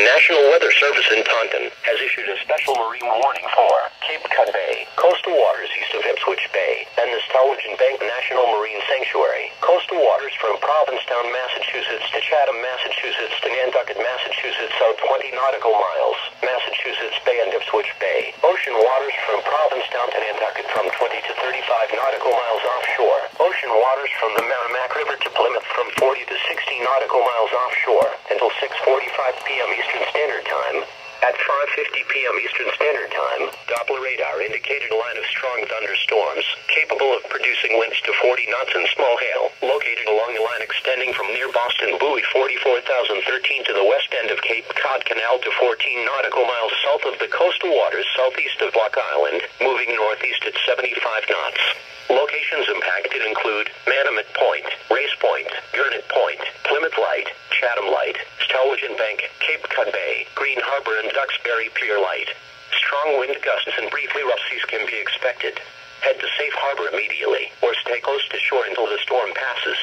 The National Weather Service in Taunton has issued a special marine warning for Cape Cod Bay, coastal waters east of Ipswich Bay, and the Sturgeon Bank National Marine Sanctuary. Coastal waters from Provincetown, Massachusetts to Chatham, Massachusetts to Nantucket, Massachusetts out 20 nautical miles. Massachusetts Bay and Ipswich Bay. Ocean waters from Provincetown to Nantucket from 20 to 35 nautical miles offshore. Ocean waters from the Merrimack River to Plymouth from 40 to 60 nautical miles offshore until 6:45 p.m. Eastern Standard Time. At 5:50 p.m. Eastern Standard Time, Doppler radar indicated a line of strong thunderstorms, capable of producing winds to 40 knots and small hail, located along the line extending from near Boston Buoy 44,013 to the west end of Cape Cod Canal to 14 nautical miles south of the coastal waters southeast of Block Island, moving northeast at 75 knots. Locations impacted include Manamet Point, Race Point, Gurnet Point, Plymouth Light, Chatham Light, Sturgeon Bank, Cape Cod Bay, Green Harbor and Duxbury Pier Light. Strong wind gusts and briefly rough seas can be expected. Head to safe harbor immediately, or stay close to shore until the storm passes.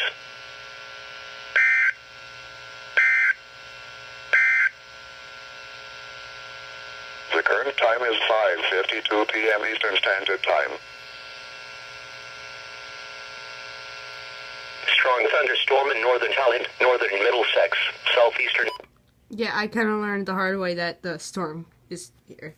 The current time is 5:52 p.m. Eastern Standard Time. Strong thunderstorm in northern Talent, northern Middlesex, southeastern. Yeah, I kind of learned the hard way that the storm is here.